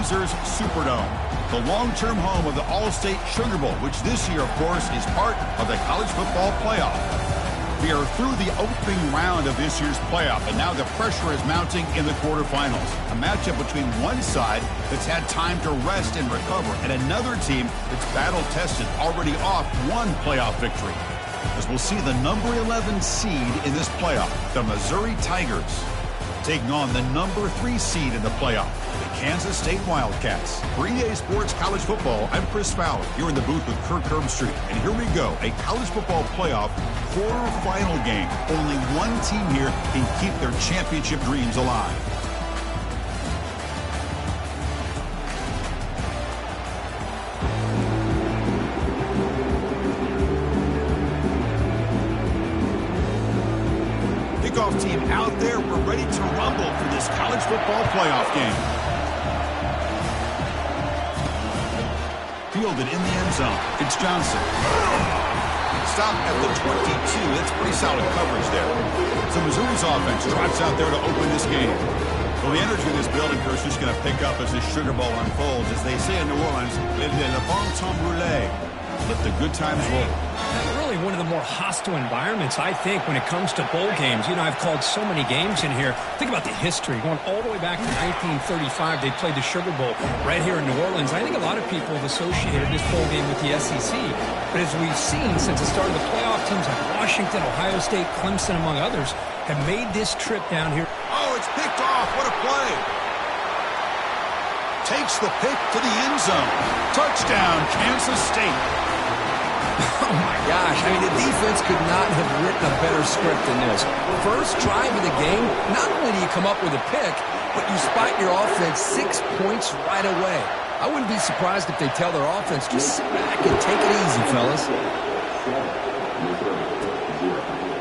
Caesars Superdome, the long-term home of the All-State Sugar Bowl, which this year, of course, is part of the college football playoff. We are through the opening round of this year's playoff, and now the pressure is mounting in the quarterfinals. A matchup between one side that's had time to rest and recover, and another team that's battle-tested, already off one playoff victory. As we'll see the number 11 seed in this playoff, the Missouri Tigers, taking on the number 3 seed in the playoff, the Kansas State Wildcats. For EA Sports College Football, I'm Chris Fowler, here in the booth with Kirk Herbstreit. And here we go, a college football playoff quarterfinal game. Only one team here can keep their championship dreams alive. Kickoff team out there. We're ready to rumble for this college football playoff game. Fielded in the end zone. It's Johnson. Stop at the 22. That's pretty solid coverage there. So Missouri's offense trots out there to open this game. Well, the energy in this building, Chris, is going to pick up as this Sugar Bowl unfolds. As they say in New Orleans, le bon temps roulé. Let the good times roll. Really one of the more hostile environments, I think, when it comes to bowl games. You know, I've called so many games in here. Think about the history. Going all the way back to 1935, they played the Sugar Bowl right here in New Orleans. I think a lot of people have associated this bowl game with the SEC. But as we've seen since the start of the playoff, teams like Washington, Ohio State, Clemson, among others, have made this trip down here. Oh, it's picked off. What a play. Takes the pick to the end zone. Touchdown, Kansas State. Oh, my gosh. I mean, the defense could not have written a better script than this. First drive of the game, not only do you come up with a pick, but you spot your offense 6 points right away. I wouldn't be surprised if they tell their offense, just sit back and take it easy, fellas.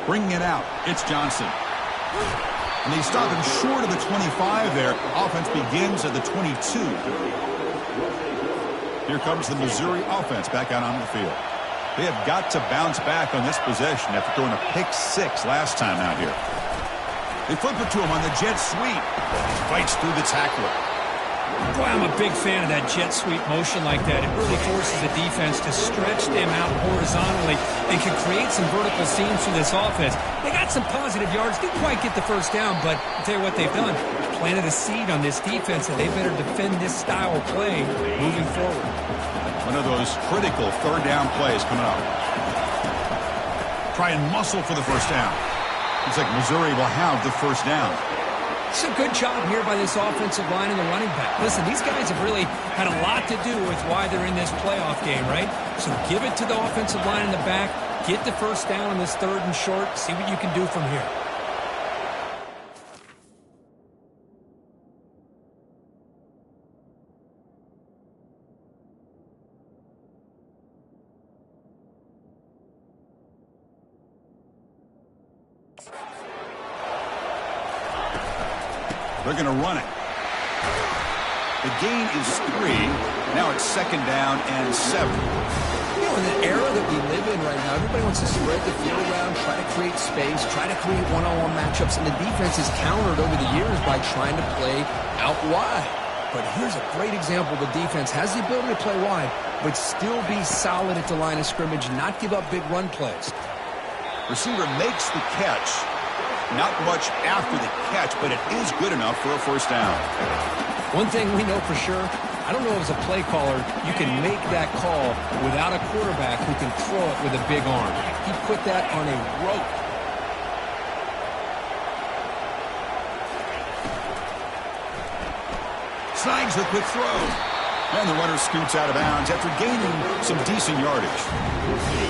Bringing it out, it's Johnson. And they stop him short of the 25 there. Offense begins at the 22. Here comes the Missouri offense back out onto the field. They have got to bounce back on this possession after throwing a pick 6 last time out here. They flip it to him on the jet sweep. Fights through the tackler. Boy, I'm a big fan of that jet sweep motion like that. It really forces the defense to stretch them out horizontally and can create some vertical seams for this offense. They got some positive yards. Didn't quite get the first down, but I'll tell you what they've done. Planted a seed on this defense, and they better defend this style of play moving forward. One of those critical third down plays coming up. Try and muscle for the first down. Looks like Missouri will have the first down. It's a good job here by this offensive line and the running back. Listen, these guys have really had a lot to do with why they're in this playoff game, right? So give it to the offensive line in the back. Get the first down on this 3rd and short. See what you can do from here. They're going to run it. The gain is 3. Now it's 2nd down and 7. You know, in the era that we live in right now, everybody wants to spread the field around, try to create space, try to create one-on-one matchups, and the defense is countered over the years by trying to play out wide. But here's a great example. The defense has the ability to play wide, but still be solid at the line of scrimmage, not give up big run plays. Receiver makes the catch. Not much after the catch, but it is good enough for a first down. One thing we know for sure, I don't know as a play caller, you can make that call without a quarterback who can throw it with a big arm. He put that on a rope. Snags the quick throw. And the runner scoots out of bounds after gaining some decent yardage.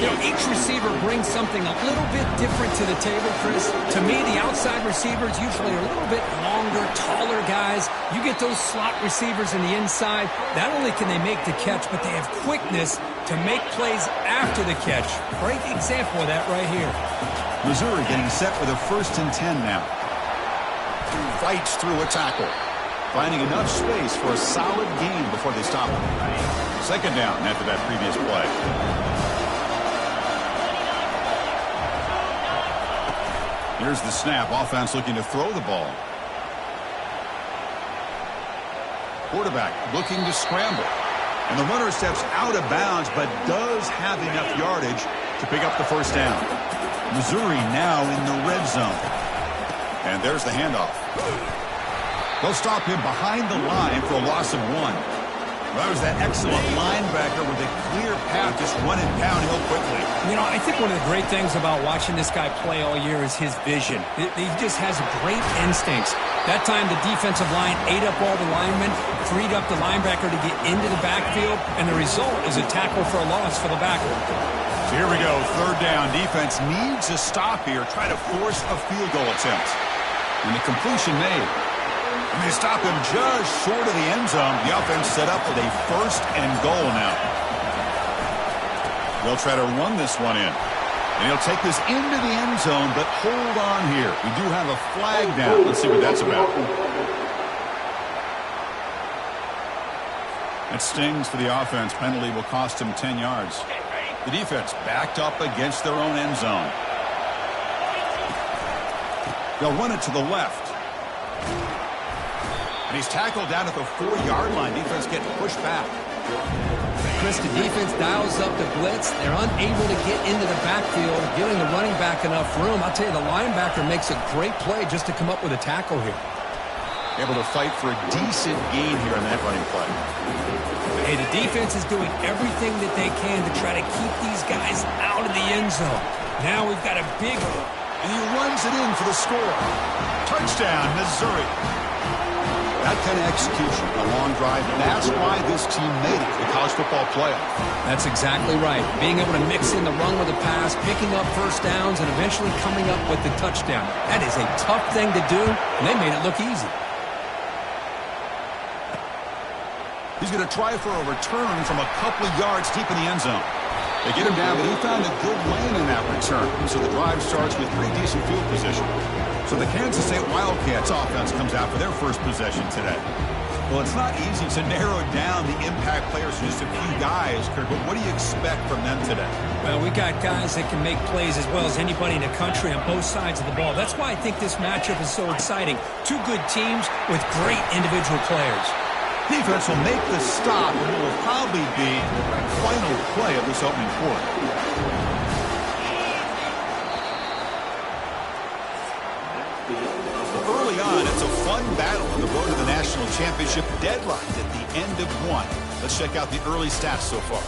You know, each receiver brings something a little bit different to the table, Chris. To me, the outside receivers usually are a little bit longer, taller guys. You get those slot receivers in the inside. Not only can they make the catch, but they have quickness to make plays after the catch. Great example of that right here. Missouri getting set with a 1st and 10 now. Fights through a tackle. Finding enough space for a solid gain before they stop him. 2nd down after that previous play. Here's the snap. Offense looking to throw the ball. Quarterback looking to scramble. And the runner steps out of bounds, but does have enough yardage to pick up the first down. Missouri now in the red zone. And there's the handoff. They'll stop him behind the line for a loss of 1. That was that excellent linebacker with a clear path just running downhill quickly. You know, I think one of the great things about watching this guy play all year is his vision. He just has great instincts. That time the defensive line ate up all the linemen, freed up the linebacker to get into the backfield, and the result is a tackle for a loss for the backer. So here we go, third down. Defense needs a stop here, try to force a field goal attempt. And the completion made. And they stop him just short of the end zone. The offense set up with a first and goal now. They'll try to run this one in. And he'll take this into the end zone, but hold on here. We do have a flag down. Let's see what that's about. It stings for the offense. Penalty will cost him 10 yards. The defense backed up against their own end zone. They'll run it to the left. And he's tackled down at the 4-yard line. Defense getting pushed back. Chris, the defense dials up the blitz. They're unable to get into the backfield, giving the running back enough room. I'll tell you, the linebacker makes a great play just to come up with a tackle here. Able to fight for a decent gain here in that running play. Hey, the defense is doing everything that they can to try to keep these guys out of the end zone. Now we've got a big... And he runs it in for the score. Touchdown, Missouri. That kind of execution, a long drive, that's why this team made it to the college football playoff. That's exactly right. Being able to mix in the run with the pass, picking up first downs, and eventually coming up with the touchdown. That is a tough thing to do, and they made it look easy. He's going to try for a return from a couple of yards deep in the end zone. They get him down, but he found a good lane in that return. So the drive starts with pretty decent field position. So the Kansas State Wildcats offense comes out for their first possession today. Well, it's not easy to narrow down the impact players to just a few guys, Kirk, but what do you expect from them today? Well, we got guys that can make plays as well as anybody in the country on both sides of the ball. That's why I think this matchup is so exciting. Two good teams with great individual players. Defense will make the stop, and it will probably be the final play of this opening quarter. Early on, it's a fun battle on the road to the national championship, deadlocked at the end of one. Let's check out the early stats so far.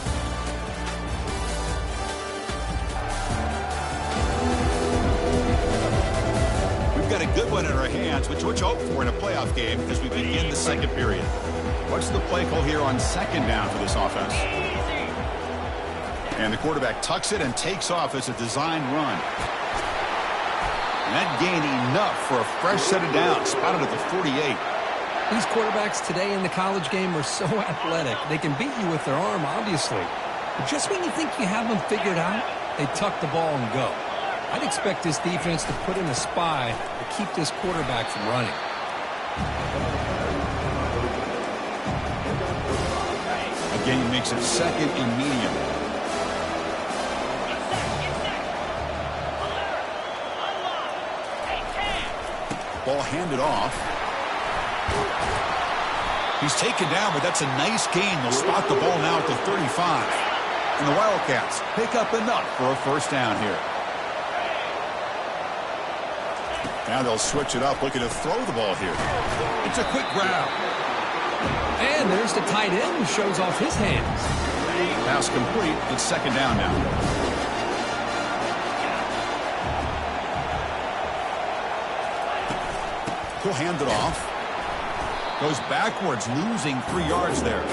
We've got a good one in our hands, which you hope for in a playoff game as we begin the second period. What's the play call here on second down for this offense? And the quarterback tucks it and takes off as a design run. And that gained enough for a fresh set of downs, spotted at the 48. These quarterbacks today in the college game are so athletic. They can beat you with their arm, obviously. But just when you think you have them figured out, they tuck the ball and go. I'd expect this defense to put in a spy to keep this quarterback from running. Again, he makes it second and medium. Ball handed off. He's taken down, but that's a nice gain. They'll spot the ball now at the 35. And the Wildcats pick up enough for a first down here. Now they'll switch it up, looking to throw the ball here. It's a quick grab. And there's the tight end who shows off his hands. Pass complete. It's second down now. He'll hand it off. Goes backwards, losing 3 yards there.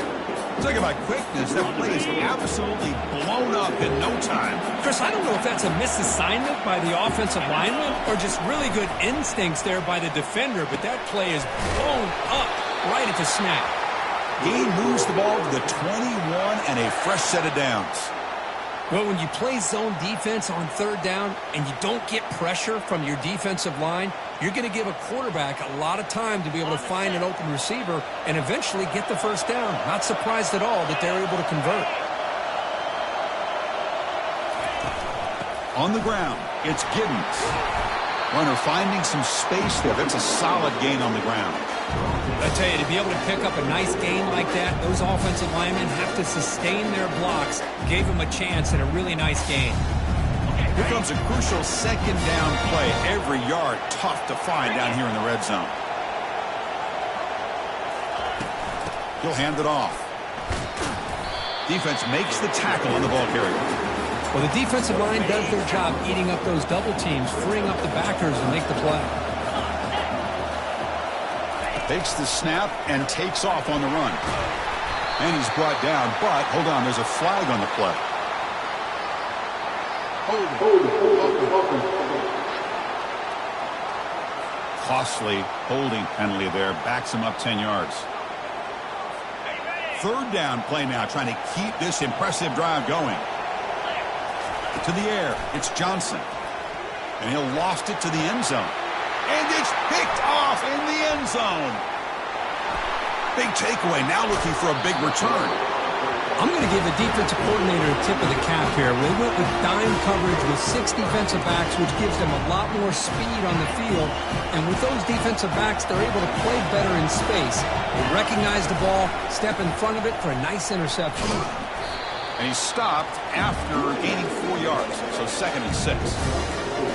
Talking about quickness, that play is absolutely blown up in no time. Chris, I don't know if that's a misassignment by the offensive lineman or just really good instincts there by the defender, but that play is blown up right at the snap. Gain moves the ball to the 21 and a fresh set of downs. Well, when you play zone defense on third down and you don't get pressure from your defensive line, you're going to give a quarterback a lot of time to be able to find an open receiver and eventually get the first down. Not surprised at all that they're able to convert. On the ground, it's Giddens. Runner finding some space there. That's a solid gain on the ground. I tell you, to be able to pick up a nice gain like that, those offensive linemen have to sustain their blocks. Gave them a chance and a really nice gain. Here comes a crucial second down play. Every yard tough to find down here in the red zone. He'll hand it off. Defense makes the tackle on the ball carrier. Well, the defensive line does their job eating up those double teams, freeing up the backers to make the play. Takes the snap and takes off on the run. And he's brought down, but hold on, there's a flag on the play. Costly holding penalty there, backs him up 10 yards. Third down play now, trying to keep this impressive drive going. To the air, it's Johnson. And he'll loft it to the end zone. And it's picked off in the end zone. Big takeaway, now looking for a big return. I'm going to give the defensive coordinator a tip of the cap here. They went with dime coverage with 6 defensive backs, which gives them a lot more speed on the field. And with those defensive backs, they're able to play better in space. They recognize the ball, step in front of it for a nice interception. And he stopped after gaining 4 yards, so 2nd and 6.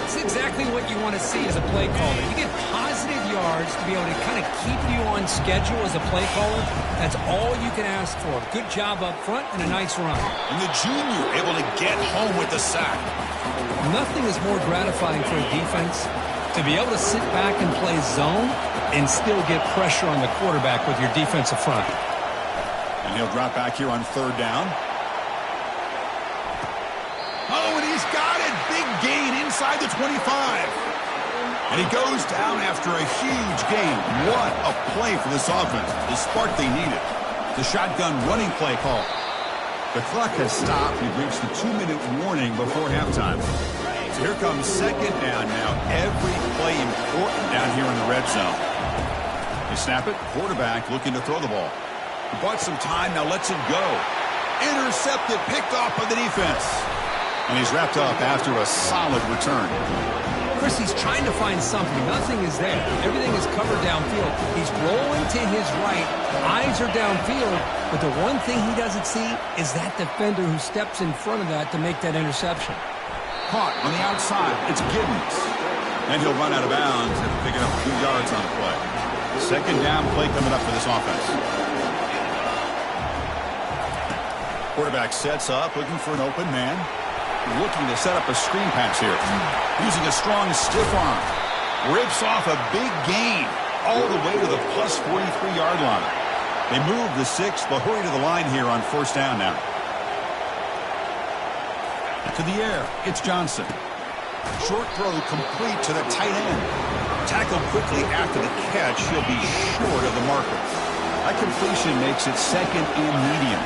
It's exactly what you want to see as a play caller. You get positive yards to be able to kind of keep you on schedule as a play caller. That's all you can ask for. Good job up front and a nice run. And the junior able to get home with the sack. Nothing is more gratifying for a defense to be able to sit back and play zone and still get pressure on the quarterback with your defensive front. And he'll drop back here on 3rd down. Oh, and he's got it. Big gain inside the 25. And he goes down after a huge gain. What a play for this offense. The spark they needed. The shotgun running play call. The clock has stopped. We've reached the 2-minute warning before halftime. So here comes 2nd down now. Every play important down here in the red zone. They snap it. Quarterback looking to throw the ball. He bought some time. Now lets it go. Intercepted. Picked off by the defense. And he's wrapped up after a solid return. Chris, he's trying to find something. Nothing is there. Everything is covered downfield. He's rolling to his right. Eyes are downfield. But the one thing he doesn't see is that defender who steps in front of that to make that interception. Caught on the outside. It's Giddens. And he'll run out of bounds and pick up 2 yards on the play. 2nd down play coming up for this offense. Quarterback sets up, looking for an open man. Looking to set up a screen pass here. Using a strong stiff arm. Rips off a big gain all the way to the plus 43-yard line. They move the 6th. They'll hurry to the line here on 1st down now. To the air, it's Johnson. Short throw complete to the tight end. Tackled quickly after the catch. He'll be short of the marker. That completion makes it 2nd and medium.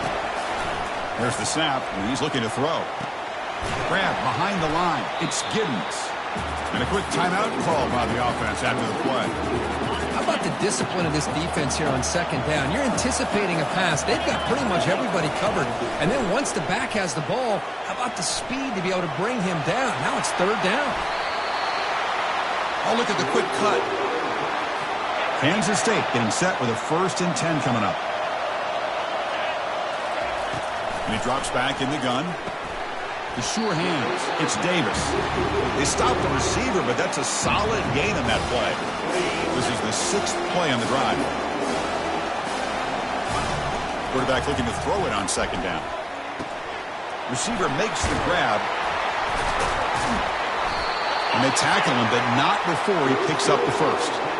There's the snap, and he's looking to throw. Grab behind the line. It's Giddens. And a quick timeout call by the offense after the play. How about the discipline of this defense here on 2nd down? You're anticipating a pass. They've got pretty much everybody covered. And then once the back has the ball, how about the speed to be able to bring him down? Now it's 3rd down. Oh, look at the quick cut. Kansas State getting set with a 1st and 10 coming up. And he drops back in the gun. The sure hands. It's Davis. They stopped the receiver, but that's a solid gain on that play. This is the 6th play on the drive. Quarterback looking to throw it on 2nd down. Receiver makes the grab. And they tackle him, but not before he picks up the 1st.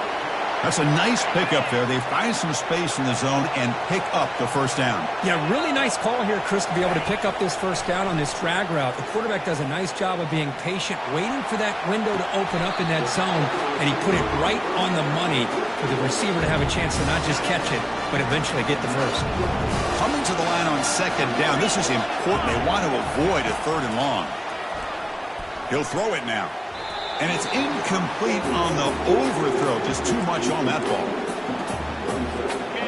That's a nice pickup there. They find some space in the zone and pick up the 1st down. Yeah, really nice call here, Chris, to be able to pick up this 1st down on this drag route. The quarterback does a nice job of being patient, waiting for that window to open up in that zone, and he put it right on the money for the receiver to have a chance to not just catch it, but eventually get the 1st. Coming to the line on 2nd down, this is important. They want to avoid a 3rd and long. He'll throw it now. And it's incomplete on the overthrow. Just too much on that ball.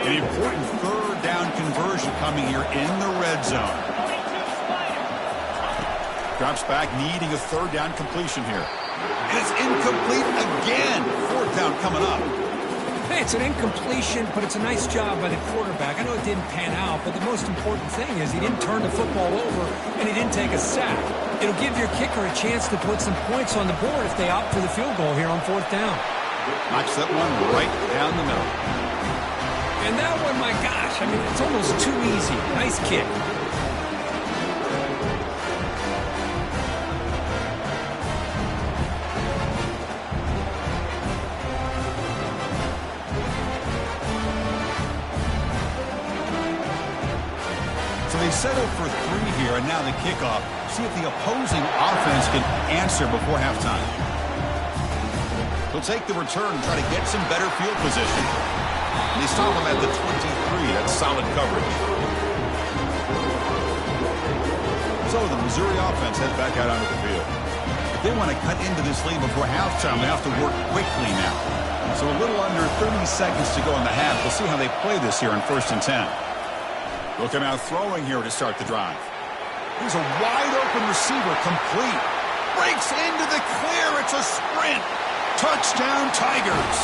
An important 3rd down conversion coming here in the red zone. Drops back, needing a 3rd down completion here. And it's incomplete again. 4th down coming up. Hey, it's an incompletion, but it's a nice job by the quarterback. I know it didn't pan out, but the most important thing is he didn't turn the football over and he didn't take a sack. It'll give your kicker a chance to put some points on the board if they opt for the field goal here on 4th down. Knocks that one right down the middle. And that one, my gosh, I mean, it's almost too easy. Nice kick. So they settle for 3 here, and now the kickoff. See if the opposing offense can answer before halftime. He'll take the return and try to get some better field position. And they stop him at the 23. That's solid coverage. So the Missouri offense heads back out onto the field. If they want to cut into this lead before halftime, they have to work quickly now. So a little under 30 seconds to go in the half. We'll see how they play this here on 1st and 10. Looking out throwing here to start the drive. Here's a wide-open receiver, complete. Breaks into the clear. It's a sprint. Touchdown, Tigers.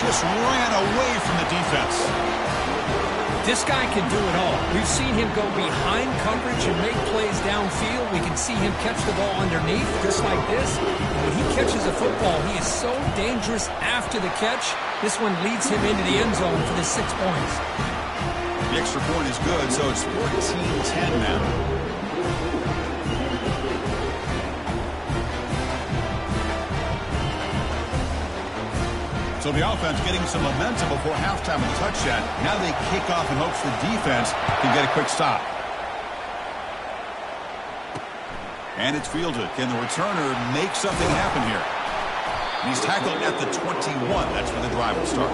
Just ran away from the defense. This guy can do it all. We've seen him go behind coverage and make plays downfield. We can see him catch the ball underneath, just like this. And when he catches a football, he is so dangerous after the catch. This one leads him into the end zone for the 6 points. The extra point is good, so it's 14-10 now. So the offense getting some momentum before halftime with a touchdown. Now they kick off in hopes the defense can get a quick stop. And it's fielded. Can the returner make something happen here? And he's tackled at the 21. That's where the drive will start.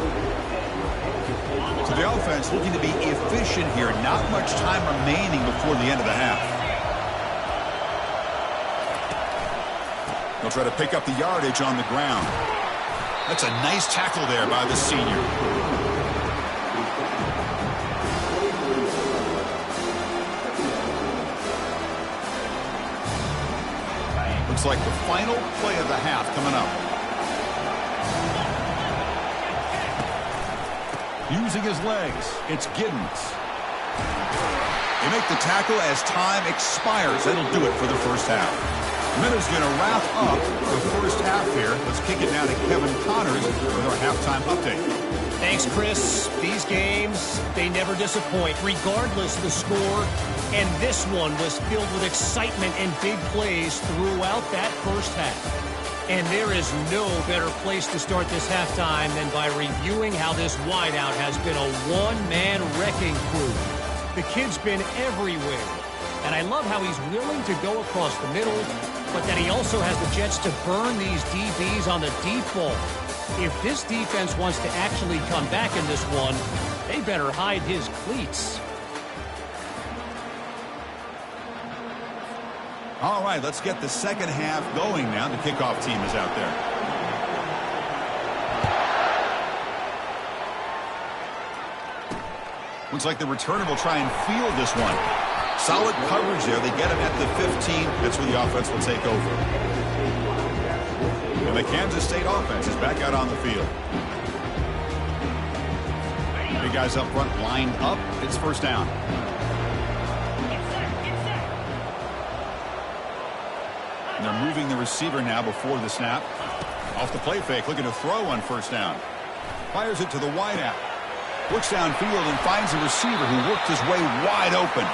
So the offense looking to be efficient here. Not much time remaining before the end of the half. They'll try to pick up the yardage on the ground. That's a nice tackle there by the senior. Looks like the final play of the half coming up. Using his legs, it's Giddens. They make the tackle as time expires. That'll do it for the first half. Minutes going to wrap up the first half here. Let's kick it now to Kevin Connors with our halftime update. Thanks, Chris. These games, they never disappoint, regardless of the score. And this one was filled with excitement and big plays throughout that first half. And there is no better place to start this halftime than by reviewing how this wideout has been a one-man wrecking crew. The kid's been everywhere. And I love how he's willing to go across the middle, but that he also has the jets to burn these DBs on the deep ball. If this defense wants to actually come back in this one, they better hide his cleats. All right, let's get the second half going now. The kickoff team is out there. Looks like the returner will try and field this one. Solid coverage there. They get him at the 15. That's where the offense will take over. And the Kansas State offense is back out on the field. Big guys up front lined up. It's first down. And they're moving the receiver now before the snap. Off the play fake, looking to throw on first down. Fires it to the wideout. Looks downfield and finds a receiver who worked his way wide open.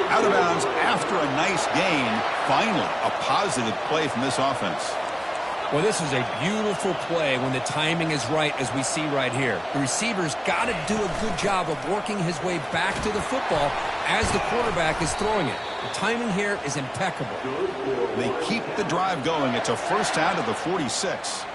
Out of bounds after a nice gain. Finally, a positive play from this offense. Well, this is a beautiful play when the timing is right, as we see right here. The receiver's got to do a good job of working his way back to the football as the quarterback is throwing it. The timing here is impeccable. They keep the drive going. It's a first down to the 46.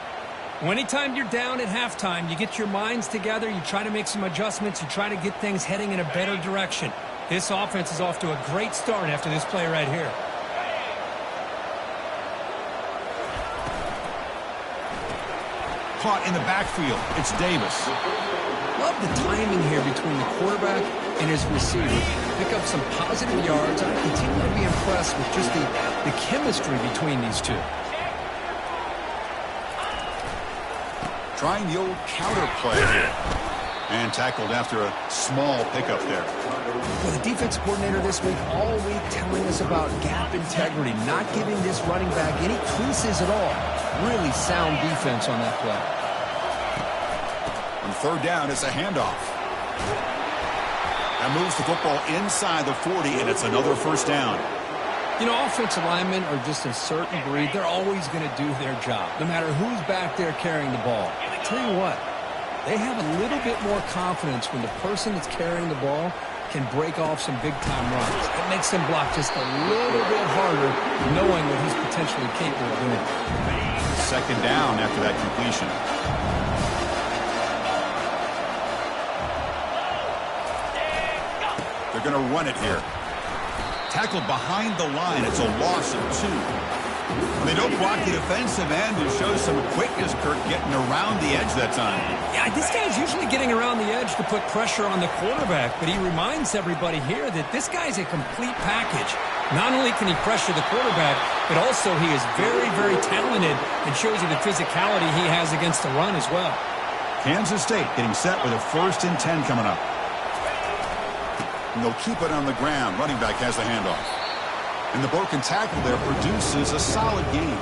Well, anytime you're down at halftime, you get your minds together, you try to make some adjustments, you try to get things heading in a better direction. This offense is off to a great start after this play right here. Caught in the backfield. It's Davis. Love the timing here between the quarterback and his receiver. Pick up some positive yards. I continue to be impressed with just the chemistry between these two. Trying the old counter play here. And tackled after a small pickup there. Well, the defense coordinator this week, all week, telling us about gap integrity, not giving this running back any creases at all. Really sound defense on that play. On third down, it's a handoff. That moves the football inside the 40, and it's another first down. You know, offensive linemen are just a certain breed. They're always going to do their job, no matter who's back there carrying the ball. I tell you what, they have a little bit more confidence when the person that's carrying the ball can break off some big-time runs. It makes them block just a little bit harder, knowing what he's potentially capable of doing. Second down after that completion. They're going to run it here. Tackled behind the line. It's a loss of 2. When they don't block the defensive end, it shows some quickness, Kirk, getting around the edge that time. Yeah, this guy's usually getting around the edge to put pressure on the quarterback, but he reminds everybody here that this guy's a complete package. Not only can he pressure the quarterback, but also he is very, very talented and shows you the physicality he has against the run as well. Kansas State getting set with a 1st and 10 coming up. And they'll keep it on the ground. Running back has the handoff. And the broken tackle there produces a solid gain.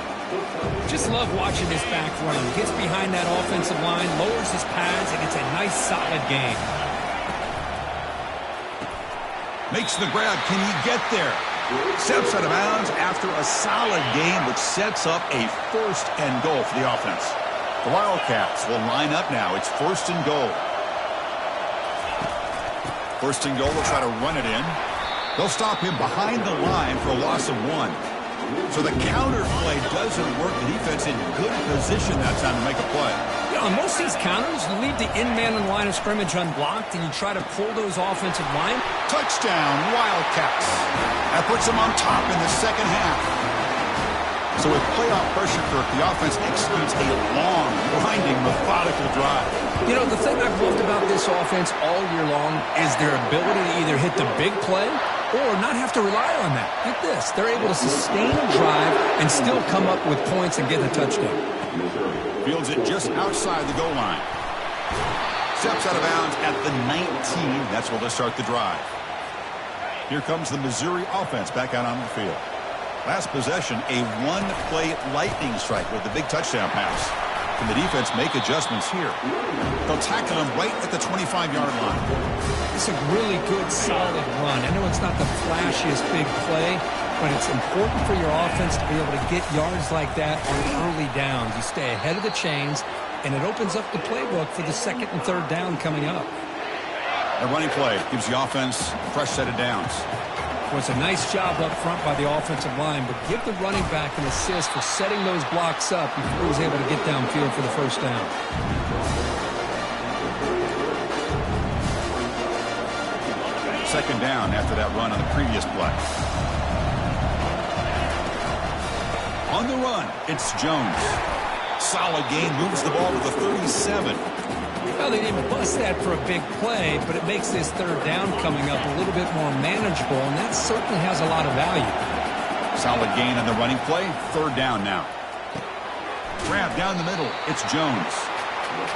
Just love watching this back run. Gets behind that offensive line, lowers his pads, and it's a nice, solid gain. Makes the grab. Can he get there? Steps out of bounds after a solid gain, which sets up a 1st and goal for the offense. The Wildcats will line up now. It's 1st and goal. 1st and goal, will try to run it in. They'll stop him behind the line for a loss of 1. So the counter play doesn't work. The defense in good position that time to make a play. You know, on most of these counters, you leave the in-man in line of scrimmage unblocked, and you try to pull those offensive line. Touchdown, Wildcats. That puts them on top in the second half. So with playoff pressure, Kirk, the offense executes a long, grinding, methodical drive. You know, the thing I've loved about this offense all year long is their ability to either hit the big play or not have to rely on that. Like this. They're able to sustain a drive and still come up with points and get a touchdown. Fields it just outside the goal line. Steps out of bounds at the 19. That's where they'll start the drive. Here comes the Missouri offense back out on the field. Last possession, a one-play lightning strike with the big touchdown pass. Can the defense make adjustments here? They'll tackle him right at the 25-yard line. It's a really good, solid run. I know it's not the flashiest big play, but it's important for your offense to be able to get yards like that on early downs. You stay ahead of the chains, and it opens up the playbook for the 2nd and 3rd down coming up. A running play gives the offense a fresh set of downs. Well, it's a nice job up front by the offensive line, but give the running back an assist for setting those blocks up before he was able to get downfield for the 1st down. Second down after that run on the previous play. On the run, it's Jones. Solid gain, moves the ball to the 37. Well, they didn't bust that for a big play, but it makes this 3rd down coming up a little bit more manageable, and that certainly has a lot of value. Solid gain on the running play. 3rd down now. Grab down the middle. It's Jones.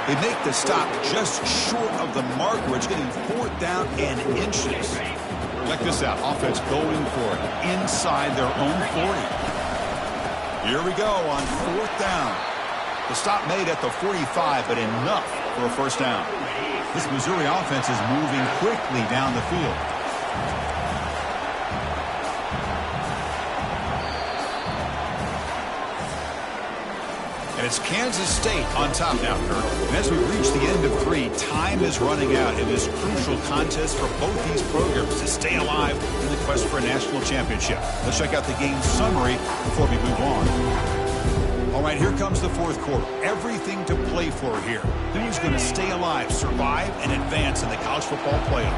They make the stop just short of the marker. It's getting 4th down and inches. Check this out. Offense going for it inside their own 40. Here we go on 4th down. The stop made at the 45, but enough for a 1st down. This Missouri offense is moving quickly down the field. And it's Kansas State on top now, Kirk. And as we reach the end of 3, time is running out in this crucial contest for both these programs to stay alive in the quest for a national championship. Let's check out the game summary before we move on. All right, here comes the 4th quarter. Everything to play for here. Who's going to stay alive, survive, and advance in the college football playoff?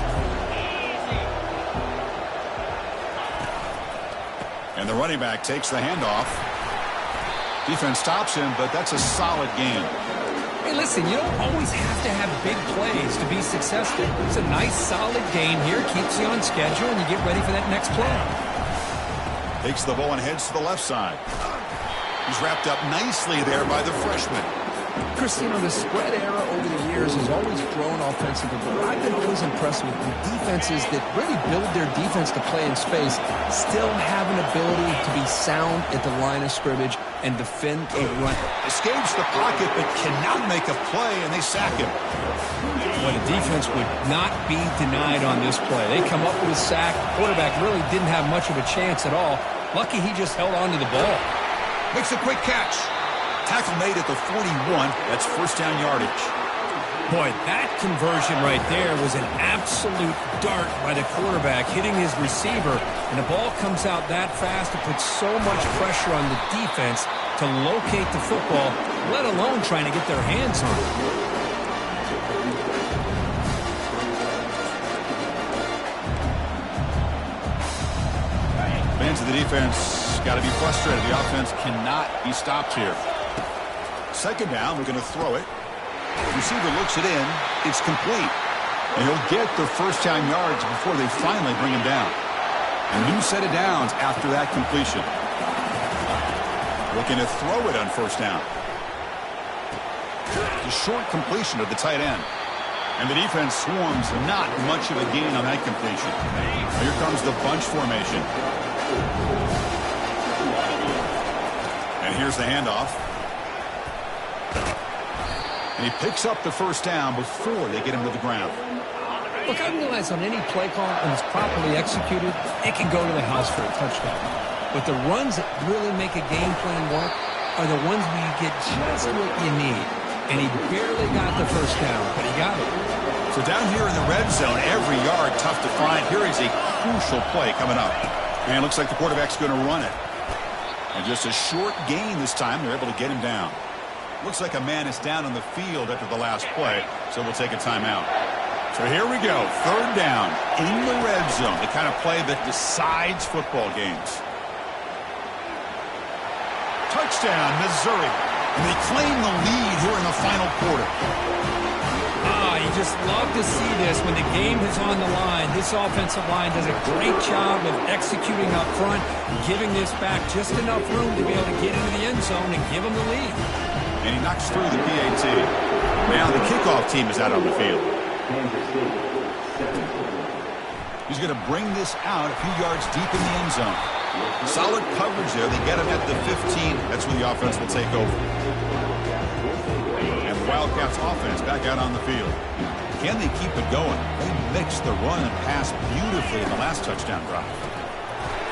And the running back takes the handoff. Defense stops him, but that's a solid gain. Hey, listen, you don't always have to have big plays to be successful. It's a nice, solid gain here. Keeps you on schedule, and you get ready for that next play. Takes the ball and heads to the left side. He's wrapped up nicely there by the freshman. Chris, the spread era over the years has always grown offensively, but I've been always impressed with defenses that really build their defense to play in space, still have an ability to be sound at the line of scrimmage and defend a run. Escapes the pocket, but cannot make a play, and they sack him. Well, the defense would not be denied on this play. They come up with a sack. The quarterback really didn't have much of a chance at all. Lucky he just held on to the ball. Makes a quick catch. Tackle made at the 41. That's first down yardage. Boy, that conversion right there was an absolute dart by the quarterback hitting his receiver, and the ball comes out that fast. It puts so much pressure on the defense to locate the football, let alone trying to get their hands on it. Fans of the defense got to be frustrated. The offense cannot be stopped here. Second down, we're going to throw it. Receiver looks it in. It's complete. And he'll get the first down yards before they finally bring him down. A new set of downs after that completion. Looking to throw it on first down. The short completion of the tight end. And the defense swarms not much of a gain on that completion. Here comes the bunch formation. And here's the handoff. And he picks up the first down before they get him to the ground. Look, I realize on any play call, when it's properly executed, it can go to the house for a touchdown. But the runs that really make a game plan work are the ones where you get just what you need. And he barely got the first down, but he got it. So down here in the red zone, every yard tough to find. Here is a crucial play coming up. And it looks like the quarterback's going to run it. And just a short gain this time. They're able to get him down. Looks like a man is down on the field after the last play, so we'll take a timeout. So here we go. Third down in the red zone. The kind of play that decides football games. Touchdown, Missouri. And they claim the lead here in the final quarter. You just love to see this when the game is on the line. This offensive line does a great job of executing up front, giving this back just enough room to be able to get into the end zone and give them the lead. And he knocks through the PAT. Now the kickoff team is out on the field. He's going to bring this out a few yards deep in the end zone. Solid coverage there. They get him at the 15. That's where the offense will take over. And the Wildcats offense back out on the field. Can they keep it going? They mixed the run and pass beautifully in the last touchdown drive.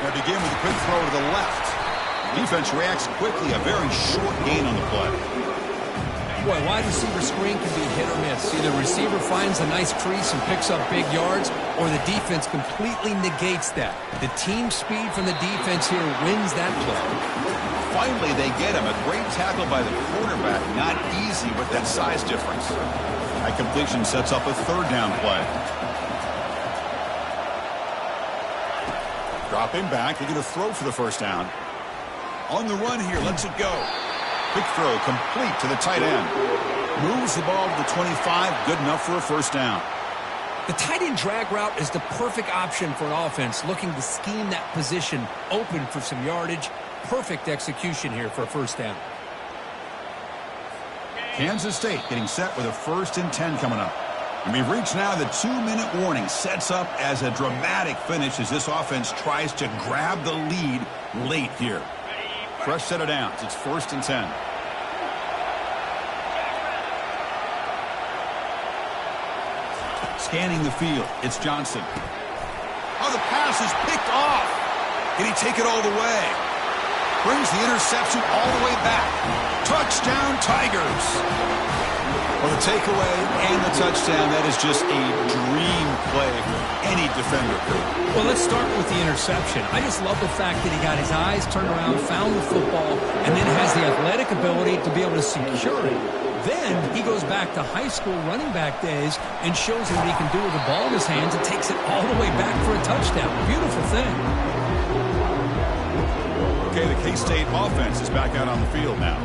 They begin with a quick throw to the left. Defense reacts quickly. A very short gain on the play. Boy, wide receiver screen can be hit or miss. Either receiver finds a nice crease and picks up big yards, or the defense completely negates that. The team speed from the defense here wins that play. Finally, they get him. A great tackle by the quarterback. Not easy with that size difference. That completion sets up a third down play. Dropping back. They're going to throw for the first down. On the run here. Lets it go. Quick throw complete to the tight end. Moves the ball to the 25. Good enough for a first down. The tight end drag route is the perfect option for an offense looking to scheme that position open for some yardage. Perfect execution here for a first down. Kansas State getting set with a 1st and 10 coming up. And we've reached now the 2-minute warning. Sets up as a dramatic finish as this offense tries to grab the lead late here. Fresh set of downs. It's 1st and 10. Scanning the field. It's Johnson. Oh, the pass is picked off. Can he take it all the way? Brings the interception all the way back. Touchdown, Tigers. Well, the takeaway and the touchdown, that is just a dream play for any defender. Well, let's start with the interception. I just love the fact that he got his eyes turned around, found the football, and then has the athletic ability to be able to secure it. Then he goes back to high school running back days and shows him what he can do with the ball in his hands and takes it all the way back for a touchdown. Beautiful thing. Okay, the K-State offense is back out on the field now.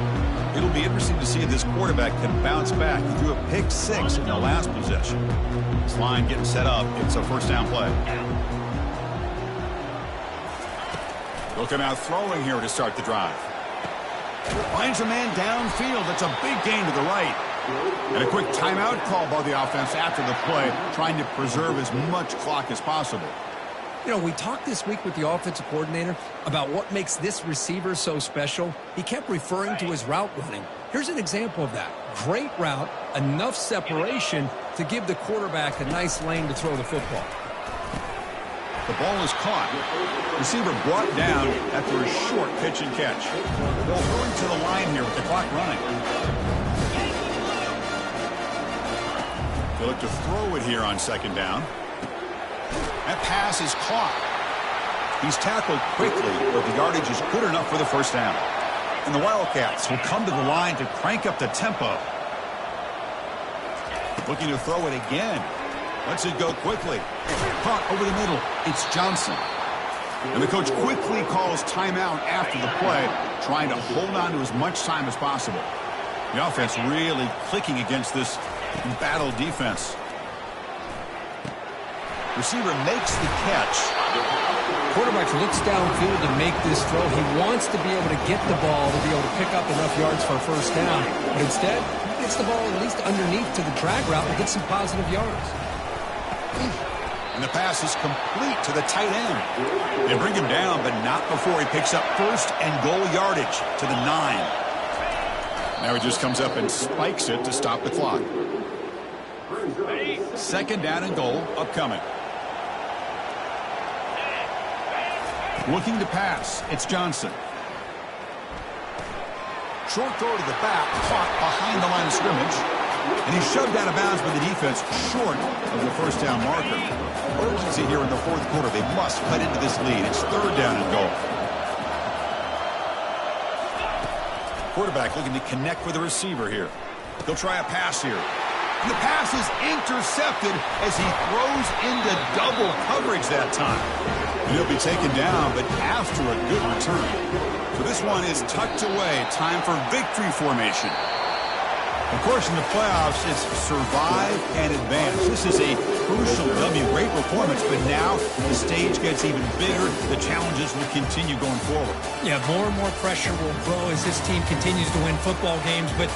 It'll be interesting to see if this quarterback can bounce back. He threw a pick 6 in the last possession. This line getting set up. It's a first down play. Looking out throwing here to start the drive. Finds a man downfield. That's a big gain to the right. And a quick timeout call by the offense after the play, trying to preserve as much clock as possible. You know, we talked this week with the offensive coordinator about what makes this receiver so special. He kept referring to his route running. Here's an example of that. Great route, enough separation to give the quarterback a nice lane to throw the football. The ball is caught. Receiver brought down after a short pitch and catch. They'll hurry to the line here with the clock running. They look to throw it here on second down. That pass is caught. He's tackled quickly, but the yardage is good enough for the first down. And the Wildcats will come to the line to crank up the tempo. Looking to throw it again. Lets it go quickly. Caught over the middle. It's Johnson. And the coach quickly calls timeout after the play, trying to hold on to as much time as possible. The offense really clicking against this embattled defense. Receiver makes the catch. Quarterback looks downfield to make this throw. He wants to be able to get the ball to be able to pick up enough yards for a first down. But instead, he gets the ball at least underneath to the drag route and gets some positive yards. And the pass is complete to the tight end. They bring him down, but not before he picks up first and goal yardage to the 9. Now he just comes up and spikes it to stop the clock. Second down and goal upcoming. Looking to pass. It's Johnson. Short throw to the back, caught behind the line of scrimmage. And he's shoved out of bounds by the defense short of the first down marker. Urgency here in the fourth quarter. They must cut into this lead. It's third down and goal. Quarterback looking to connect with the receiver here. They'll try a pass here. And the pass is intercepted as he throws into double coverage that time. And he'll be taken down, but after a good return. So this one is tucked away. Time for victory formation. Of course, in the playoffs, it's survive and advance. This is a crucial W. Great performance, but now the stage gets even bigger. The challenges will continue going forward. Yeah, more and more pressure will grow as this team continues to win football games, but